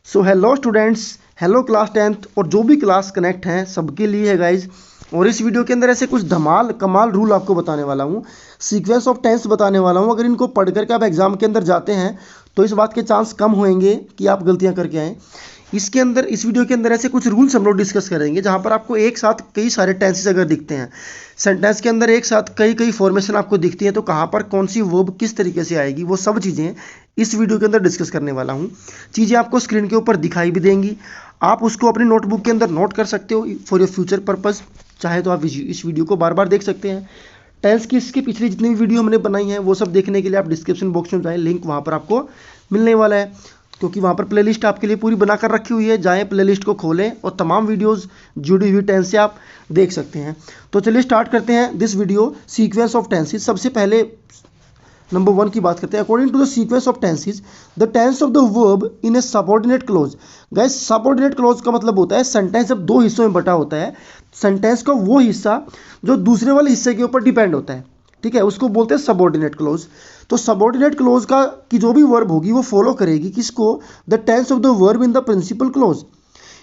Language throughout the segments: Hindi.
So hello students, hello class 10th और जो भी क्लास कनेक्ट हैं सबके लिए है गाइज। और इस वीडियो के अंदर ऐसे कुछ धमाल कमाल रूल आपको बताने वाला हूँ, सीक्वेंस ऑफ टेंस बताने वाला हूँ। अगर इनको पढ़ करके आप एग्जाम के अंदर जाते हैं तो इस बात के चांस कम होंगे कि आप गलतियाँ करके आएँ। इसके अंदर इस वीडियो के अंदर ऐसे कुछ रूल्स हम लोग डिस्कस करेंगे जहाँ पर आपको एक साथ कई सारे टेंसेस अगर दिखते हैं, सेंटेंस के अंदर एक साथ कई कई फॉर्मेशन आपको दिखती है, तो कहाँ पर कौन सी वर्ब किस तरीके से आएगी वो सब चीज़ें इस वीडियो के अंदर डिस्कस करने वाला हूँ। चीज़ें आपको स्क्रीन के ऊपर दिखाई भी देंगी, आप उसको अपनी नोटबुक के अंदर नोट कर सकते हो फॉर योर फ्यूचर पर्पज़। चाहे तो आप इस वीडियो को बार बार देख सकते हैं। टेंस की इसके पिछली जितनी भी वीडियो हमने बनाई हैं वो सब देखने के लिए आप डिस्क्रिप्शन बॉक्स में जाएँ, लिंक वहाँ पर आपको मिलने वाला है, क्योंकि वहाँ पर प्लेलिस्ट आपके लिए पूरी बना कर रखी हुई है। जाएँ प्लेलिस्ट को खोलें और तमाम वीडियोस जुड़ी हुई टेंस से आप देख सकते हैं। तो चलिए स्टार्ट करते हैं this video sequence of tenses. सबसे पहले नंबर 1 की बात करते हैं। According to the sequence of tenses, the tense of the verb in a subordinate clause. Guys, subordinate clause का मतलब होता है सेंटेंस जब दो हिस्सों में बटा होता है, सेंटेंस का वो हिस्सा जो दूसरे वाले हिस्से के ऊपर डिपेंड होता है, ठीक है, उसको बोलते हैं सबऑर्डिनेट क्लोज। तो सबऑर्डिनेट क्लोज का की जो भी वर्ब होगी वो फॉलो करेगी किसको? The tense of the verb in the principal clause.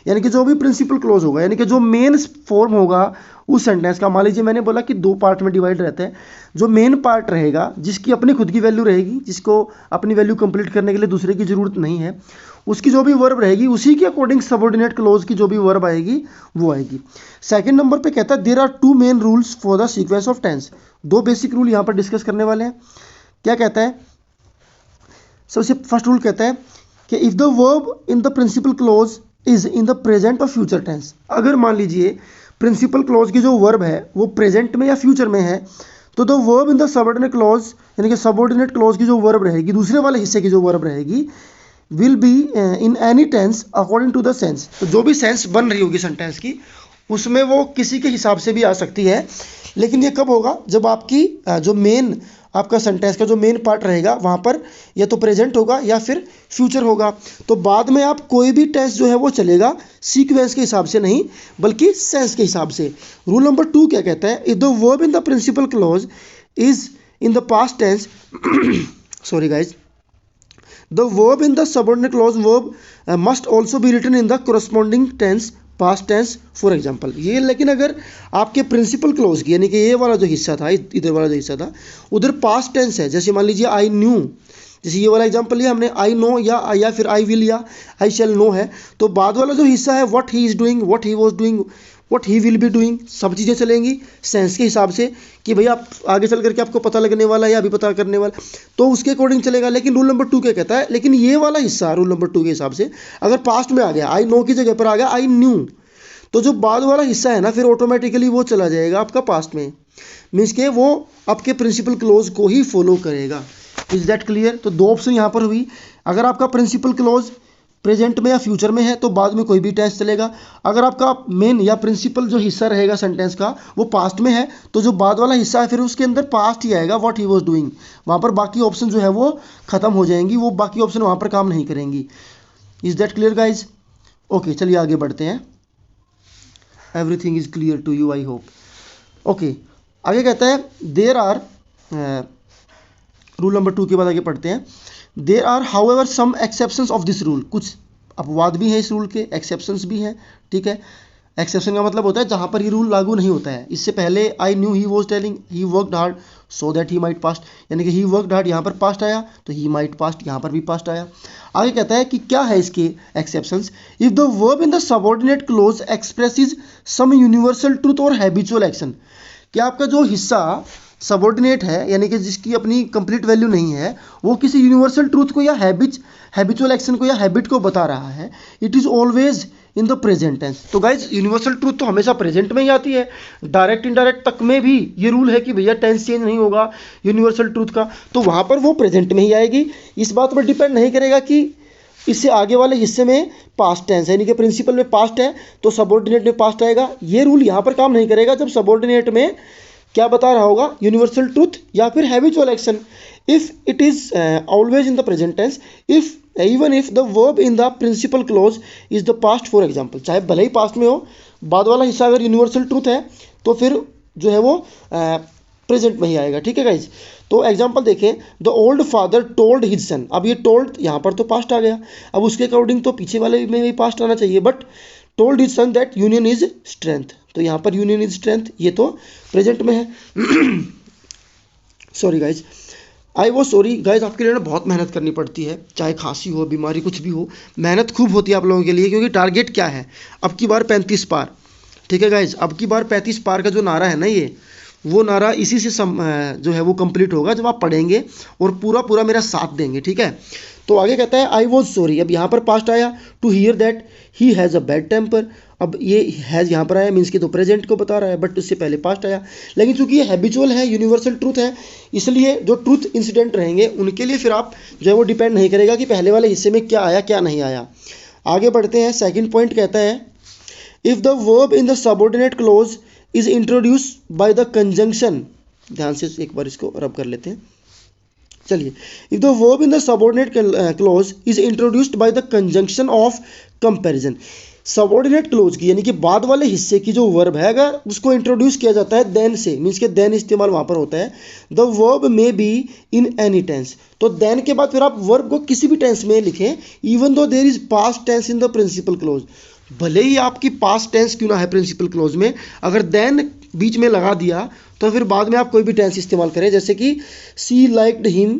यानी कि जो भी प्रिंसिपल क्लोज होगा, यानी कि जो मेन फॉर्म होगा उस सेंटेंस का। मान लीजिए मैंने बोला कि दो पार्ट में डिवाइड रहता है, जो मेन पार्ट रहेगा जिसकी अपनी खुद की वैल्यू रहेगी, जिसको अपनी वैल्यू कंप्लीट करने के लिए दूसरे की जरूरत नहीं है, उसकी जो भी वर्ब रहेगी उसी के अकॉर्डिंग सबऑर्डिनेट क्लोज की जो भी वर्ब आएगी वो आएगी। सेकंड नंबर पे कहता है there are two main rules for the sequence of tense. दो बेसिक रूल यहाँ पर डिस्कस करने वाले हैं। क्या कहता है? सबसे फर्स्ट रूल कहता है कि if the verb in the principal clause is in the present और फ्यूचर टेंस। अगर मान लीजिए प्रिंसिपल क्लोज की जो वर्ब है वो प्रेजेंट में या फ्यूचर में है, तो the verb in the subordinate close, यानी कि सबऑर्डिनेट क्लोज की जो वर्ब रहेगी, दूसरे वाले हिस्से की जो वर्ब रहेगी, will be in any tense according to the sense. तो जो भी सेंस बन रही होगी सेंटेंस की, उसमें वो किसी के हिसाब से भी आ सकती है। लेकिन ये कब होगा? जब आपकी जो मेन आपका सेंटेंस का जो मेन पार्ट रहेगा वहाँ पर या तो प्रेजेंट होगा या फिर फ्यूचर होगा। तो बाद में आप कोई भी टेंस जो है वो चलेगा सीक्वेंस के हिसाब से नहीं, बल्कि सेंस के हिसाब से। रूल नंबर 2 क्या कहता है? If the verb in the principal clause is in the past tense sorry guys, the verb in the subordinate clause verb must also be written in the corresponding tense past tense for example। ये लेकिन अगर आपके प्रिंसिपल क्लोज की, यानी कि ये वाला जो हिस्सा था, इधर वाला जो हिस्सा था, उधर पास्ट टेंस है, जैसे मान लीजिए आई न्यू, जैसे ये वाला एग्जांपल लिया हमने, आई नो या फिर आई विल या आई शैल नो है, तो बाद वाला जो हिस्सा है what he is doing, what he was doing, what he will be doing, सब चीज़ें चलेंगी सेंस के हिसाब से कि भैया आप आगे चल करके आपको पता लगने वाला है या अभी पता करने वाला, तो उसके अकॉर्डिंग चलेगा। लेकिन रूल नंबर 2 क्या कहता है? लेकिन ये वाला हिस्सा रूल नंबर 2 के हिसाब से अगर पास्ट में आ गया, आई नो की जगह पर आ गया आई न्यू, तो जो बाद वाला हिस्सा है ना, फिर ऑटोमेटिकली वो चला जाएगा आपका पास्ट में, मीन्स के वो आपके प्रिंसिपल क्लोज को ही फॉलो करेगा। Is that clear? तो दो ऑप्शन यहाँ पर हुई। अगर आपका प्रिंसिपल क्लोज प्रेजेंट में या फ्यूचर में है तो बाद में कोई भी टेंस चलेगा। अगर आपका मेन या प्रिंसिपल जो हिस्सा रहेगा सेंटेंस का वो पास्ट में है, तो जो बाद वाला हिस्सा है फिर उसके अंदर पास्ट ही आएगा, व्हाट ही वाज डूइंग। वहाँ पर बाकी ऑप्शन जो है वो खत्म हो जाएंगी, वो बाकी ऑप्शन वहाँ पर काम नहीं करेंगी। Is that clear guys? Okay, चलिए आगे बढ़ते हैं। Everything is clear to you, I hope. Okay, आगे कहता है देयर आर, रूल नंबर 2 के बाद आगे पढ़ते हैं। There are however some exceptions of this rule. कुछ अपवाद भी हैं इस रूल के, एक्सेप्शंस भी हैं, ठीक है। एक्सेप्शन का मतलब होता है जहाँ पर ये रूल लागू नहीं होता है। इससे पहले I knew he was telling he worked hard so that he might past, यानी कि ही वर्कड हार्ड यहाँ पर पास्ट आया तो ही माइट पास्ट यहाँ पर भी पास्ट आया। आगे कहता है कि क्या है इसके exceptions. If the verb in the subordinate clause expresses some universal truth और हैबिचुअल एक्शन। क्या आपका जो हिस्सा सबऑर्डिनेट है, यानी कि जिसकी अपनी कंप्लीट वैल्यू नहीं है, वो किसी यूनिवर्सल ट्रूथ को या हैबिचुअल एक्शन को या हैबिट को बता रहा है, it is always in the present tense. तो गाइज यूनिवर्सल ट्रूथ तो हमेशा प्रेजेंट में ही आती है, डायरेक्ट इनडायरेक्ट तक में भी ये रूल है कि भैया टेंस चेंज नहीं होगा यूनिवर्सल ट्रूथ का, तो वहाँ पर वो प्रेजेंट में ही आएगी। इस बात पर डिपेंड नहीं करेगा कि इससे आगे वाले हिस्से में पास्ट टेंस है, यानी कि प्रिंसिपल में पास्ट है तो सबऑर्डिनेट में पास्ट आएगा। ये रूल यहाँ पर काम नहीं करेगा जब सबऑर्डिनेट में क्या बता रहा होगा, यूनिवर्सल ट्रूथ या फिर habitual action. If it is always in the present tense, if even if the verb in the principal clause is the past for example. चाहे भले ही पास्ट में हो, बाद वाला हिस्सा अगर यूनिवर्सल ट्रूथ है तो फिर जो है वो प्रेजेंट में ही आएगा। ठीक है गाइज, तो एग्जांपल देखें, the old father told his son. अब ये टोल्ड यहाँ पर तो पास्ट आ गया, अब उसके अकॉर्डिंग तो पीछे वाले में भी पास्ट आना चाहिए, but told his son that union is strength, तो यहाँ पर यूनियन इज स्ट्रेंथ, ये तो प्रेजेंट में है। सॉरी गाइज, आई वो सॉरी गाइज, आपके लिए ना बहुत मेहनत करनी पड़ती है, चाहे खांसी हो, बीमारी कुछ भी हो, मेहनत खूब होती है आप लोगों के लिए, क्योंकि टारगेट क्या है, अब की बार 35 पार। ठीक है गाइज, अब की बार 35 पार का जो नारा है ना, ये वो नारा इसी से जो है वो कंप्लीट होगा जब आप पढ़ेंगे और पूरा पूरा मेरा साथ देंगे। ठीक है, तो आगे कहता है आई वॉज सॉरी, अब यहाँ पर पास्ट आया, to hear that he has a bad temper. अब ये हैज़ यहाँ पर आया मीन्स कि तो प्रेजेंट को बता रहा है, बट उससे पहले पास्ट आया, लेकिन चूंकि ये हैबिचुअल है, यूनिवर्सल ट्रूथ है, इसलिए जो ट्रूथ इंसिडेंट रहेंगे उनके लिए फिर आप जो है वो डिपेंड नहीं करेगा कि पहले वाले हिस्से में क्या आया क्या नहीं आया। आगे बढ़ते हैं, सेकेंड पॉइंट कहता है if the verb in the subordinate close is introduce by the conjunction, ध्यान से एक बार इसको रब कर लेते हैं। चलिए, if the verb in the subordinate close is introduced by the conjunction of comparison, subordinate close की यानी कि बाद वाले हिस्से की जो वर्ब है अगर उसको इंट्रोड्यूस किया जाता है देन से, मीन्स के देन इस्तेमाल वहां पर होता है, the verb may be in any tense, तो देन के बाद फिर आप वर्ब को किसी भी टेंस में लिखें, even though there is past tense in the principal clause, भले ही आपकी पास्ट टेंस क्यों ना है प्रिंसिपल क्लोज में, अगर देन बीच में लगा दिया तो फिर बाद में आप कोई भी टेंस इस्तेमाल करें, जैसे कि she liked him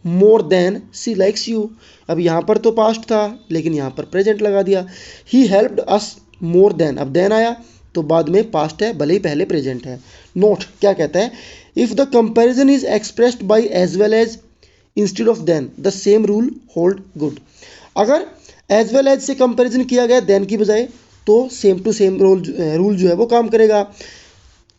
more than she likes you. अब यहाँ पर तो पास्ट था लेकिन यहाँ पर प्रेजेंट लगा दिया, he helped us more than, अब देन आया तो बाद में पास्ट है भले ही पहले प्रेजेंट है। नोट क्या कहता है, if the comparison is expressed by as well as instead of then the same rule hold good, अगर एज वेल एज से कंपैरिजन किया गया देन की बजाय तो सेम टू सेम रूल जो है वो काम करेगा।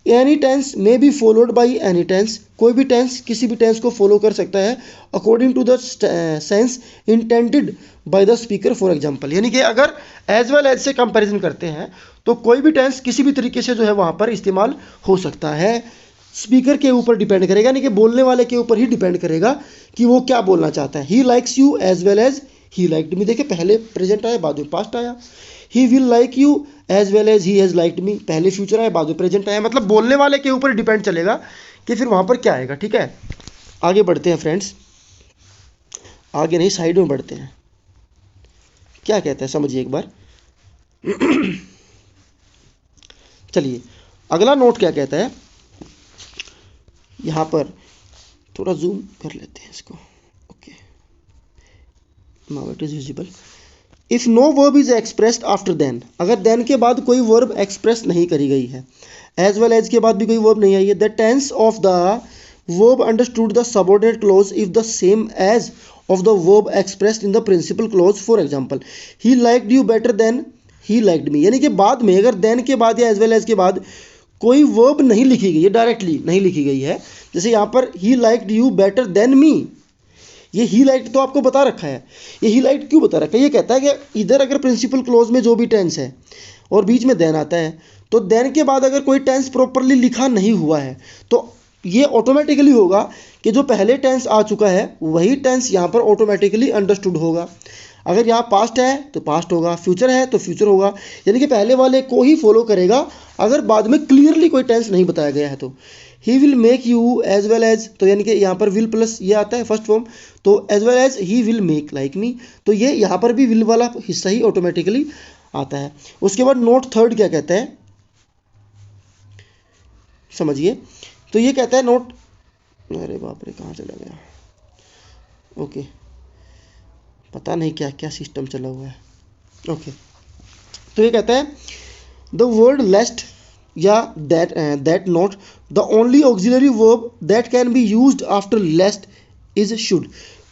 Any tense may be followed by any tense, कोई भी टेंस किसी भी टेंस को फॉलो कर सकता है according to the sense intended by the speaker. For example, यानी कि अगर एज वेल एज से कंपैरिजन करते हैं तो कोई भी टेंस किसी भी तरीके से जो है वहाँ पर इस्तेमाल हो सकता है, स्पीकर के ऊपर डिपेंड करेगा, यानी कि बोलने वाले के ऊपर ही डिपेंड करेगा कि वो क्या बोलना चाहता है। He likes you as well as he liked me, देखिए पहले प्रेजेंट आया बाद में पास्ट आया, he will like you as well as he has liked me, पहले फ्यूचर आया बाद में प्रेजेंट आया, मतलब बोलने वाले के ऊपर डिपेंड चलेगा कि फिर वहाँ पर क्या आएगा। ठीक है, आगे बढ़ते हैं फ्रेंड्स, आगे नहीं साइड में बढ़ते हैं, क्या कहता है समझिए एक बार। चलिए अगला नोट क्या कहता है, यहाँ पर थोड़ा जूम कर लेते हैं इसको, okay now it is visible. If no verb is expressed after then, अगर देन के बाद कोई वर्ब एक्सप्रेस नहीं करी गई है, एज वेल एज के बाद भी कोई वर्ब नहीं आई है, the tense of the verb understood the subordinate clause if the same as of the verb expressed in the principal clause. For example, he liked you better than he liked me, यानी कि बाद में अगर देन के बाद या एज वेल एज के बाद कोई वर्ब नहीं लिखी गई है, डायरेक्टली नहीं लिखी गई है, जैसे यहाँ पर ही liked you better than me, ये ही लाइक्ड तो आपको बता रखा है, ये ही लाइक्ड क्यों बता रखा है, ये कहता है कि इधर अगर प्रिंसिपल क्लोज में जो भी टेंस है और बीच में देन आता है तो देन के बाद अगर कोई टेंस प्रॉपरली लिखा नहीं हुआ है तो ये ऑटोमेटिकली होगा कि जो पहले टेंस आ चुका है वही टेंस यहाँ पर ऑटोमेटिकली अंडरस्टूड होगा। अगर यहाँ पास्ट है तो पास्ट होगा, फ्यूचर है तो फ्यूचर होगा, यानी कि पहले वाले को ही फॉलो करेगा अगर बाद में क्लियरली कोई टेंस नहीं बताया गया है तो। He will make you as well as, तो यानी कि यहाँ पर विल प्लस ये आता है फर्स्ट फॉर्म, तो as well as he will make like me, तो ये यहाँ पर भी विल वाला हिस्सा ही ऑटोमेटिकली आता है। उसके बाद नोट थर्ड क्या कहता है समझिए, तो ये कहता है नोट, अरे बाप रे कहाँ चला गया, ओके पता नहीं क्या क्या सिस्टम चला हुआ है, ओके तो ये कहता है द वर्ड लेस्ट या that note the only auxiliary verb that can be used after lest is should,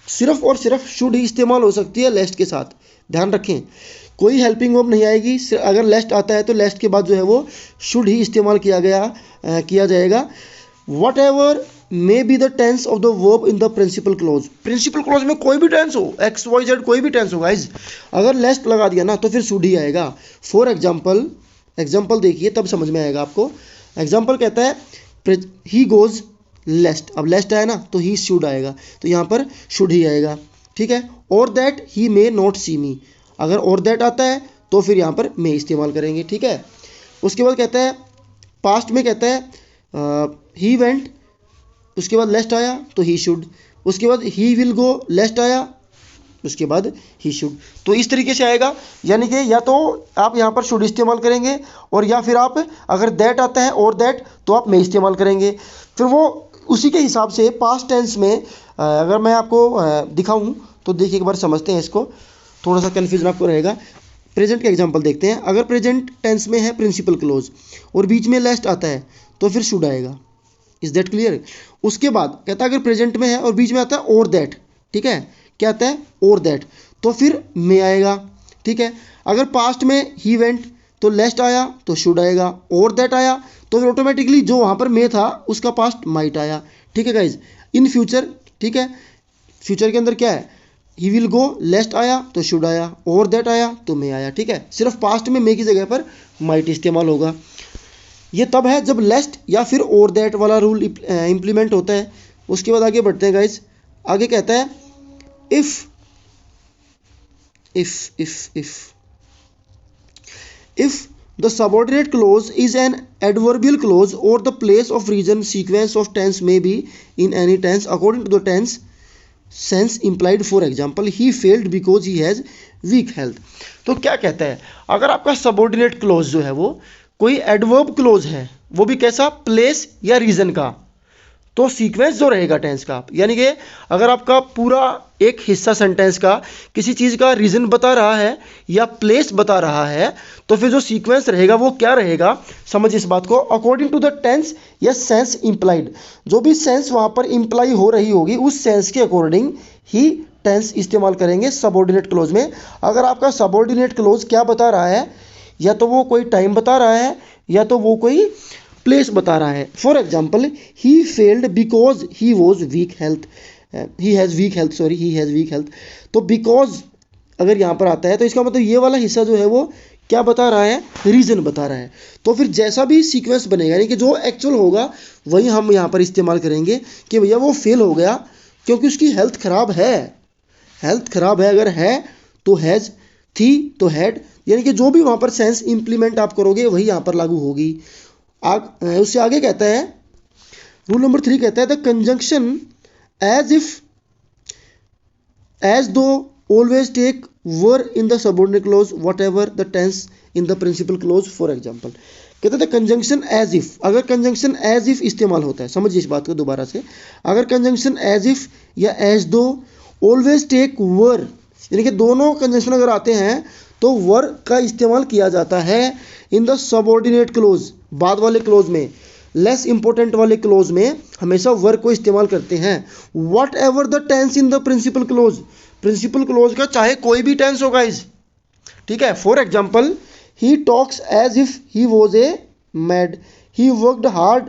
सिर्फ और सिर्फ शुड ही इस्तेमाल हो सकती है लेस्ट के साथ, ध्यान रखें कोई हेल्पिंग वर्ब नहीं आएगी, अगर लेस्ट आता है तो लेस्ट के बाद जो है वो शुड ही इस्तेमाल किया जाएगा। Whatever may be the tense of the verb in the principal clause, principal clause में कोई भी टेंस हो, एक्स वाई जेड कोई भी टेंस हो गाइज, अगर लेस्ट लगा दिया ना तो फिर शुड ही आएगा। फॉर एग्जाम्पल देखिए तब समझ में आएगा आपको। एग्जाम्पल कहता है ही गोज लेस्ट, अब लेस्ट आया ना तो ही शुड आएगा, तो यहाँ पर शुड ही आएगा, ठीक है। और दैट ही मे नॉट सी मी, अगर और दैट आता है तो फिर यहाँ पर मे इस्तेमाल करेंगे, ठीक है। उसके बाद कहता है पास्ट में कहता है ही वेंट उसके बाद लेस्ट आया तो ही शुड, उसके बाद ही विल गो, लेस्ट आया उसके बाद ही शुड। तो इस तरीके से आएगा, यानी कि या तो आप यहाँ पर शुड इस्तेमाल करेंगे और या फिर आप अगर दैट आता है और दैट तो आप मे इस्तेमाल करेंगे। फिर वो उसी के हिसाब से पास्ट टेंस में अगर मैं आपको दिखाऊं तो देखिए एक बार समझते हैं इसको, थोड़ा सा कन्फ्यूजन आपको रहेगा। प्रेजेंट का एग्जांपल देखते हैं। अगर प्रेजेंट टेंस में है प्रिंसिपल क्लोज और बीच में लेस्ट आता है तो फिर शुड आएगा। Is that clear? उसके बाद कहता है अगर प्रेजेंट में है और बीच में आता है और दैट, ठीक है, क्या आता है और दैट, तो फिर मे आएगा, ठीक है। अगर पास्ट में ही वेंट तो लेस्ट आया तो शुड आएगा, और दैट आया तो फिर ऑटोमेटिकली जो वहाँ पर मे था उसका पास्ट माइट आया, ठीक है गाइज। इन फ्यूचर, ठीक है, फ्यूचर के अंदर क्या है, ही विल गो, लेस्ट आया तो शुड आया, और दैट आया तो मे आया, ठीक है। सिर्फ पास्ट में मे की जगह पर माइट इस्तेमाल होगा। ये तब है जब लेस्ट या फिर और दैट वाला रूल इम्प्लीमेंट होता है। उसके बाद आगे बढ़ते हैं गाइज। आगे कहता है if the subordinate clause is an adverbial clause or the place of reason sequence of tense may be in any tense according to the tense sense implied, for example he failed because he has weak health। तो क्या कहता है, अगर आपका सबऑर्डिनेट क्लोज जो है वो कोई एडवर्ब क्लोज है, वो भी कैसा, प्लेस या रीजन का, तो सीक्वेंस जो रहेगा टेंस का, यानी कि अगर आपका पूरा एक हिस्सा सेंटेंस का किसी चीज़ का रीज़न बता रहा है या प्लेस बता रहा है, तो फिर जो सीक्वेंस रहेगा वो क्या रहेगा, समझ इस बात को, अकॉर्डिंग टू द टेंस या सेंस इम्प्लाइड, जो भी सेंस वहाँ पर इम्प्लाई हो रही होगी उस सेंस के अकॉर्डिंग ही टेंस इस्तेमाल करेंगे सबऑर्डिनेट क्लोज में। अगर आपका सबऑर्डिनेट क्लोज क्या बता रहा है, या तो वो कोई टाइम बता रहा है या तो वो कोई प्लेस बता रहा है। For example he failed because he was weak health, he has weak health, sorry he has weak health. तो बिकॉज अगर यहाँ पर आता है तो इसका मतलब ये वाला हिस्सा जो है वो क्या बता रहा है, रीज़न बता रहा है। तो फिर जैसा भी सीक्वेंस बनेगा, यानी कि जो एक्चुअल होगा वही हम यहाँ पर इस्तेमाल करेंगे कि भैया वो फेल हो गया क्योंकि उसकी हेल्थ ख़राब है। हेल्थ ख़राब है अगर है तो हैज़, थी तो हैड, यानी कि जो भी वहाँ पर सेंस इम्प्लीमेंट आप करोगे वही यहाँ पर लागू होगी। उससे आगे कहता है रूल नंबर 3 कहता है the conjunction as if as though always take were in the subordinate clause whatever the tense in the principal clause. For example कहते हैं कंजंक्शन एज इफ, अगर कंजंक्शन एज इफ इस्तेमाल होता है, समझिए इस बात को दोबारा से, अगर कंजंक्शन एज इफ या एज दो ऑलवेज टेक वर, यानी कि दोनों कंजंक्शन अगर आते हैं तो वर का इस्तेमाल किया जाता है इन द सबऑर्डिनेट क्लोज, बाद वाले क्लोज में, लेस इंपॉर्टेंट वाले क्लोज में हमेशा वर को इस्तेमाल करते हैं। Whatever the tense in the principal clause, principal clause का चाहे कोई भी टेंस हो गाइज, ठीक है। For example he talks as if he was a mad, he worked hard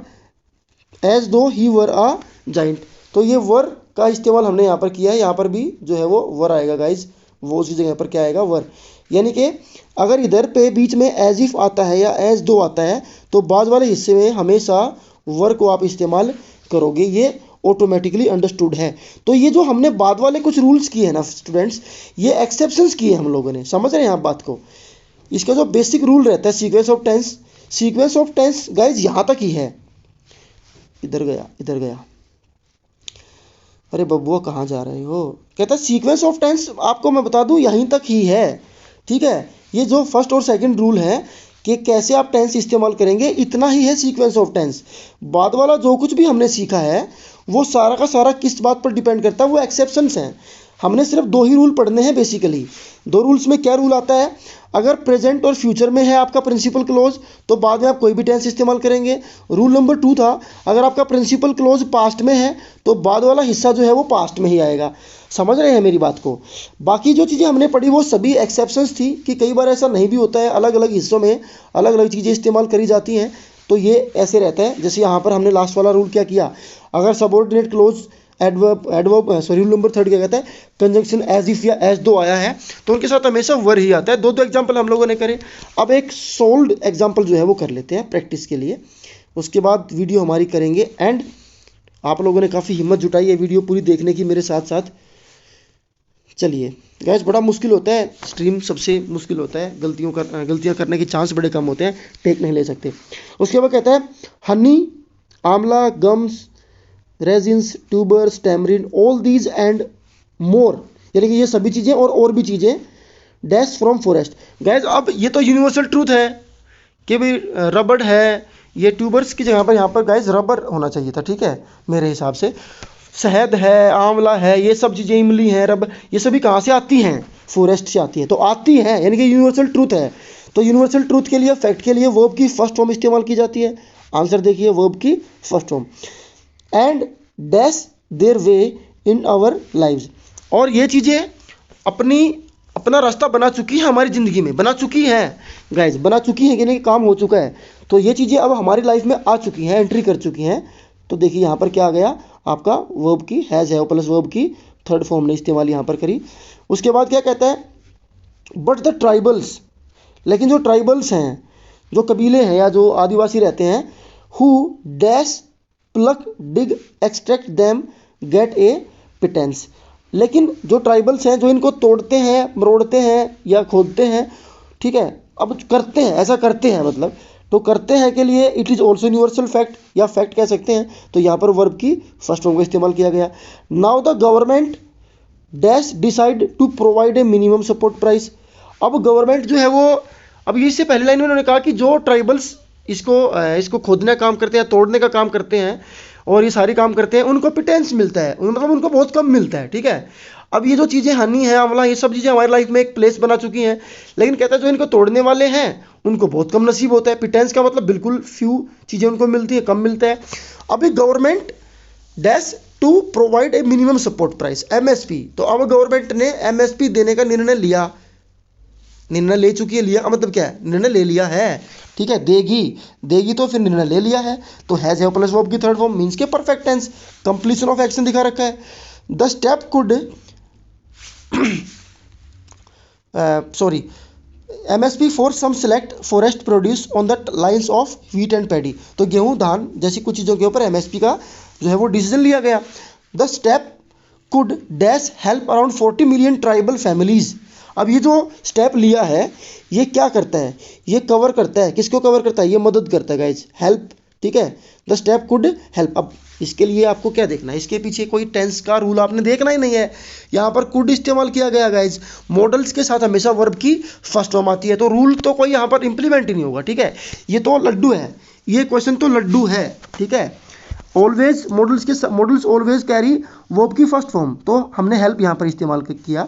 as though he were a giant. तो ये वर का इस्तेमाल हमने यहाँ पर किया है, यहाँ पर भी जो है वो वर आएगा गाइज, वो उसी जगह पर क्या आएगा, वर। यानी कि अगर इधर पे बीच में एज इफ आता है या एज दो आता है तो बाद वाले हिस्से में हमेशा वर को आप इस्तेमाल करोगे, ये ऑटोमेटिकली अंडरस्टूड है। तो ये जो हमने बाद वाले कुछ रूल्स किए हैं ना स्टूडेंट्स, ये एक्सेप्शंस किए हम लोगों ने, समझ रहे हैं आप बात को। इसका जो बेसिक रूल रहता है sequence of tense, sequence of tense guys यहाँ तक ही है। इधर गया, इधर गया, अरे बब्बुआ कहाँ जा रहे हो। कहता है सीक्वेंस ऑफ टेंस आपको मैं बता दूं यहीं तक ही है, ठीक है। ये जो फर्स्ट और सेकंड रूल है कि कैसे आप टेंस इस्तेमाल करेंगे, इतना ही है सीक्वेंस ऑफ टेंस। बाद वाला जो कुछ भी हमने सीखा है वो सारा का सारा किस बात पर डिपेंड करता है, वो एक्सेप्शंस हैं। हमने सिर्फ 2 ही रूल पढ़ने हैं बेसिकली। 2 रूल्स में क्या रूल आता है, अगर प्रेजेंट और फ्यूचर में है आपका प्रिंसिपल क्लोज तो बाद में आप कोई भी टेंस इस्तेमाल करेंगे। रूल नंबर 2 था अगर आपका प्रिंसिपल क्लोज पास्ट में है तो बाद वाला हिस्सा जो है वो पास्ट में ही आएगा। समझ रहे हैं मेरी बात को। बाकी जो चीज़ें हमने पढ़ी वो सभी एक्सेप्शंस थी कि कई बार ऐसा नहीं भी होता है, अलग अलग हिस्सों में अलग अलग चीज़ें इस्तेमाल करी जाती हैं, तो ये ऐसे रहता है। जैसे यहाँ पर हमने लास्ट वाला रूल क्या किया, अगर subordinate close adverb sorry rule number 3 क्या कहता है, कंजंक्शन एज इफ या एज दो आया है तो उनके साथ हमेशा वर ही आता है। 2 एग्जाम्पल हम लोगों ने करे। अब एक सोल्ड एग्जाम्पल जो है वो कर लेते हैं प्रैक्टिस के लिए, उसके बाद वीडियो हमारी करेंगे एंड। आप लोगों ने काफ़ी हिम्मत जुटाई है वीडियो पूरी देखने की मेरे साथ साथ। चलिए गैस, बड़ा मुश्किल होता है स्ट्रीम, सबसे मुश्किल होता है, गलतियाँ करने के चांस बड़े कम होते हैं, टेक नहीं ले सकते। उसके बाद कहता है honey, amla, gums resins, tubers, tamarind, all these and more, यानी कि ये सभी चीज़ें और भी चीज़ें डैश फ्रॉम फॉरेस्ट। गैस अब ये तो यूनिवर्सल ट्रूथ है कि भाई रबड़ है, ये ट्यूबर्स की जगह पर यहाँ पर गैस रबर होना चाहिए था, ठीक है मेरे हिसाब से। शहद है, आंवला है, ये सब चीज़ें, इमली है, रबर, ये सभी कहाँ से आती हैं? फॉरेस्ट से आती है। तो आती है यानी कि यूनिवर्सल ट्रूथ है। तो यूनिवर्सल ट्रूथ के लिए, फैक्ट के लिए वर्ब की फर्स्ट फॉर्म इस्तेमाल की जाती है। आंसर देखिए, वर्ब की first form. And dash their way in our lives, और ये चीज़ें अपना रास्ता बना चुकी है हमारी ज़िंदगी में, बना चुकी हैं गाइज, बना चुकी हैं, यानी कि काम हो चुका है। तो ये चीज़ें अब हमारी लाइफ में आ चुकी हैं, एंट्री कर चुकी हैं। तो देखिए यहाँ पर क्या आ गया आपका, वर्ब की हैज़ है प्लस वर्ब की थर्ड फॉर्म ने इस्तेमाल यहाँ पर करी। उसके बाद क्या कहता है, बट द ट्राइबल्स, लेकिन जो ट्राइबल्स हैं, जो कबीले हैं या जो आदिवासी रहते हैं, who dash pluck dig extract them get a pittance, लेकिन जो ट्राइबल्स हैं जो इनको तोड़ते हैं, मरोड़ते हैं या खोदते हैं, ठीक है, अब करते हैं, ऐसा करते हैं मतलब, तो करते हैं के लिए it is also universal fact या फैक्ट कह सकते हैं। तो यहाँ पर वर्ब की फर्स्ट फॉर्म का इस्तेमाल किया गया। Now the government dash decide to provide a minimum support price, अब गवर्नमेंट जो है वो, अब इससे पहली लाइन में उन्होंने कहा कि जो ट्राइबल्स इसको खोदने का काम करते हैं, तोड़ने का काम करते हैं और ये सारे काम करते हैं, उनको पिटेंस मिलता है, मतलब उनको बहुत कम मिलता है, ठीक है। अब ये जो चीज़ें हनी है, आंवला, ये सब चीज़ें हमारी लाइफ में एक प्लेस बना चुकी हैं, लेकिन कहता है जो इनको तोड़ने वाले हैं उनको बहुत कम नसीब होता है। पिटेंस का मतलब बिल्कुल फ्यू चीज़ें उनको मिलती है, कम मिलता है। अभी government dash to provide a minimum support price, MSP, तो अब गवर्नमेंट ने एमएसपी देने का निर्णय लिया, निर्णय ले चुकी है, लिया का मतलब क्या है, निर्णय ले लिया है, ठीक है, देगी तो फिर निर्णय ले लिया है। तो हैज है प्लस वर्ब की थर्ड फॉर्म मींस के perfect tense, completion of action दिखा रखा है। The step could sorry MSP for some select forest produce on the lines of wheat and paddy, तो गेहूं, धान जैसी कुछ चीज़ों के ऊपर एमएसपी का जो है वो डिसीजन लिया गया। The step could dash help around 40 million tribal families, अब ये जो स्टेप लिया है ये क्या करता है, ये कवर करता है, किसको कवर करता है, ये मदद करता है गाइज, हेल्प, ठीक है। द स्टेप कुड हेल्प, अब इसके लिए आपको क्या देखना है, इसके पीछे कोई टेंस का रूल आपने देखना ही नहीं है। यहाँ पर कुड इस्तेमाल किया गया गाइज, मॉडल्स के साथ हमेशा वर्ब की फर्स्ट फॉर्म आती है, तो रूल तो कोई यहाँ पर इंप्लीमेंट ही नहीं होगा, ठीक है। ये तो लड्डू है, ये क्वेश्चन तो लड्डू है, ठीक है। Always modals always carry verb की फर्स्ट फॉर्म, तो हमने हेल्प यहाँ पर इस्तेमाल किया।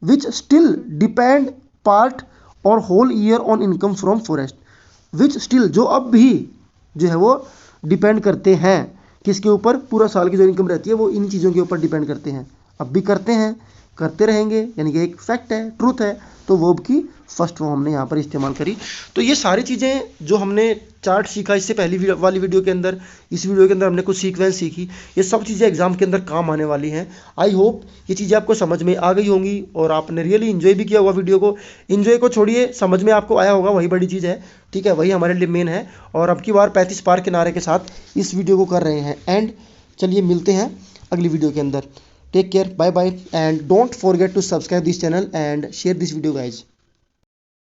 विच स्टिल डिपेंड पार्ट और whole year on income from forest, which still जो अब भी जो है वो डिपेंड करते हैं, किसके ऊपर, पूरा साल की जो इनकम रहती है वो इन चीज़ों के ऊपर डिपेंड करते हैं, अब भी करते हैं, करते रहेंगे, यानी कि एक फैक्ट है, ट्रूथ है। तो वर्ब की फर्स्ट फॉर्म हमने यहाँ पर इस्तेमाल करी। तो ये सारी चीज़ें जो हमने चार्ट सीखा इससे पहली वाली वीडियो के अंदर, इस वीडियो के अंदर हमने कुछ सीक्वेंस सीखी, ये सब चीज़ें एग्जाम के अंदर काम आने वाली हैं। आई होप ये चीज़ें आपको समझ में आ गई होंगी और आपने रियली इन्जॉय भी किया होगा वीडियो को। इन्जॉय को छोड़िए, समझ में आपको आया होगा, वही बड़ी चीज़ है, ठीक है, वही हमारे लिए मेन है। और अब की बार 35 पार के नारे के साथ इस वीडियो को कर रहे हैं एंड। चलिए मिलते हैं अगली वीडियो के अंदर। Take care, bye bye and don't forget to subscribe this channel and share this video guys.